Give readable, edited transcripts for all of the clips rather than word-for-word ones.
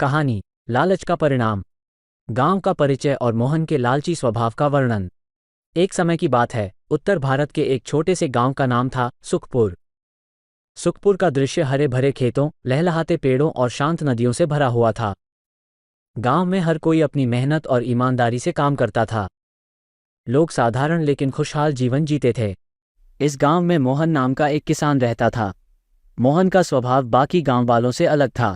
कहानी लालच का परिणाम। गांव का परिचय और मोहन के लालची स्वभाव का वर्णन। एक समय की बात है, उत्तर भारत के एक छोटे से गांव का नाम था सुखपुर। सुखपुर का दृश्य हरे भरे खेतों, लहलहाते पेड़ों और शांत नदियों से भरा हुआ था। गांव में हर कोई अपनी मेहनत और ईमानदारी से काम करता था। लोग साधारण लेकिन खुशहाल जीवन जीते थे। इस गांव में मोहन नाम का एक किसान रहता था। मोहन का स्वभाव बाकी गांव वालों से अलग था।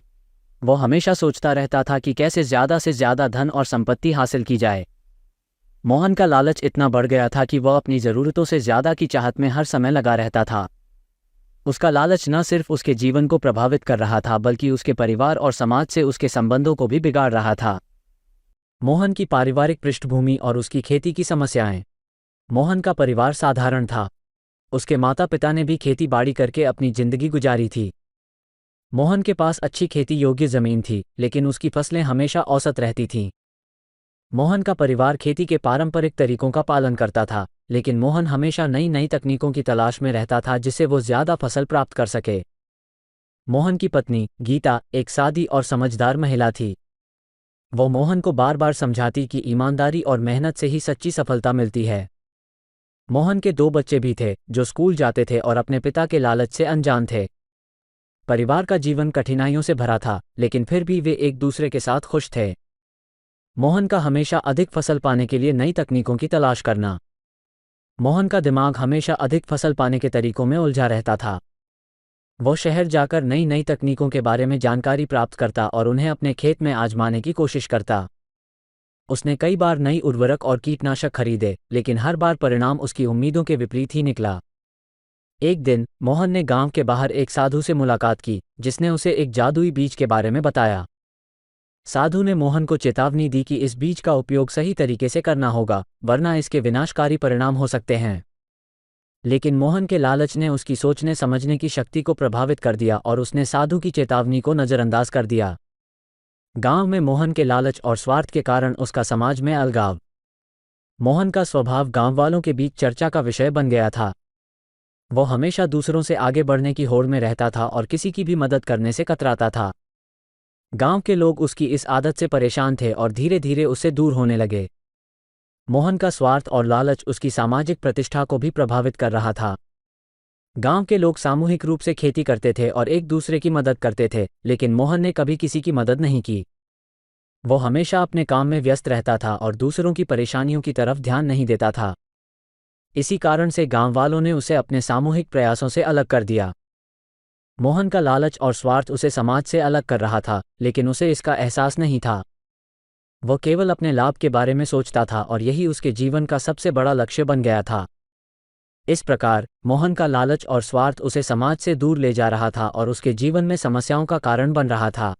वो हमेशा सोचता रहता था कि कैसे ज़्यादा से ज़्यादा धन और संपत्ति हासिल की जाए। मोहन का लालच इतना बढ़ गया था कि वह अपनी ज़रूरतों से ज़्यादा की चाहत में हर समय लगा रहता था। उसका लालच न सिर्फ उसके जीवन को प्रभावित कर रहा था बल्कि उसके परिवार और समाज से उसके संबंधों को भी बिगाड़ रहा था। मोहन की पारिवारिक पृष्ठभूमि और उसकी खेती की समस्याएं। मोहन का परिवार साधारण था। उसके माता पिता ने भी खेती बाड़ी करके अपनी जिंदगी गुजारी थी। मोहन के पास अच्छी खेती योग्य जमीन थी, लेकिन उसकी फसलें हमेशा औसत रहती थीं। मोहन का परिवार खेती के पारंपरिक तरीकों का पालन करता था, लेकिन मोहन हमेशा नई नई तकनीकों की तलाश में रहता था जिससे वो ज्यादा फसल प्राप्त कर सके। मोहन की पत्नी गीता एक सादी और समझदार महिला थी। वो मोहन को बार बार समझाती कि ईमानदारी और मेहनत से ही सच्ची सफलता मिलती है। मोहन के 2 बच्चे भी थे जो स्कूल जाते थे और अपने पिता के लालच से अनजान थे। परिवार का जीवन कठिनाइयों से भरा था, लेकिन फिर भी वे एक दूसरे के साथ खुश थे। मोहन का हमेशा अधिक फसल पाने के लिए नई तकनीकों की तलाश करना। मोहन का दिमाग हमेशा अधिक फसल पाने के तरीकों में उलझा रहता था। वो शहर जाकर नई नई तकनीकों के बारे में जानकारी प्राप्त करता और उन्हें अपने खेत में आजमाने की कोशिश करता। उसने कई बार नई उर्वरक और कीटनाशक खरीदे, लेकिन हर बार परिणाम उसकी उम्मीदों के विपरीत ही निकला। एक दिन मोहन ने गांव के बाहर एक साधु से मुलाकात की, जिसने उसे एक जादुई बीज के बारे में बताया। साधु ने मोहन को चेतावनी दी कि इस बीज का उपयोग सही तरीके से करना होगा, वरना इसके विनाशकारी परिणाम हो सकते हैं। लेकिन मोहन के लालच ने उसकी सोचने समझने की शक्ति को प्रभावित कर दिया और उसने साधु की चेतावनी को नज़रअंदाज कर दिया। गांव में मोहन के लालच और स्वार्थ के कारण उसका समाज में अलगाव। मोहन का स्वभाव गांव वालों के बीच चर्चा का विषय बन गया था। वो हमेशा दूसरों से आगे बढ़ने की होड़ में रहता था और किसी की भी मदद करने से कतराता था। गांव के लोग उसकी इस आदत से परेशान थे और धीरे धीरे उससे दूर होने लगे। मोहन का स्वार्थ और लालच उसकी सामाजिक प्रतिष्ठा को भी प्रभावित कर रहा था। गांव के लोग सामूहिक रूप से खेती करते थे और एक दूसरे की मदद करते थे, लेकिन मोहन ने कभी किसी की मदद नहीं की। वो हमेशा अपने काम में व्यस्त रहता था और दूसरों की परेशानियों की तरफ ध्यान नहीं देता था। इसी कारण से गांव वालों ने उसे अपने सामूहिक प्रयासों से अलग कर दिया। मोहन का लालच और स्वार्थ उसे समाज से अलग कर रहा था, लेकिन उसे इसका एहसास नहीं था। वो केवल अपने लाभ के बारे में सोचता था और यही उसके जीवन का सबसे बड़ा लक्ष्य बन गया था। इस प्रकार मोहन का लालच और स्वार्थ उसे समाज से दूर ले जा रहा था और उसके जीवन में समस्याओं का कारण बन रहा था।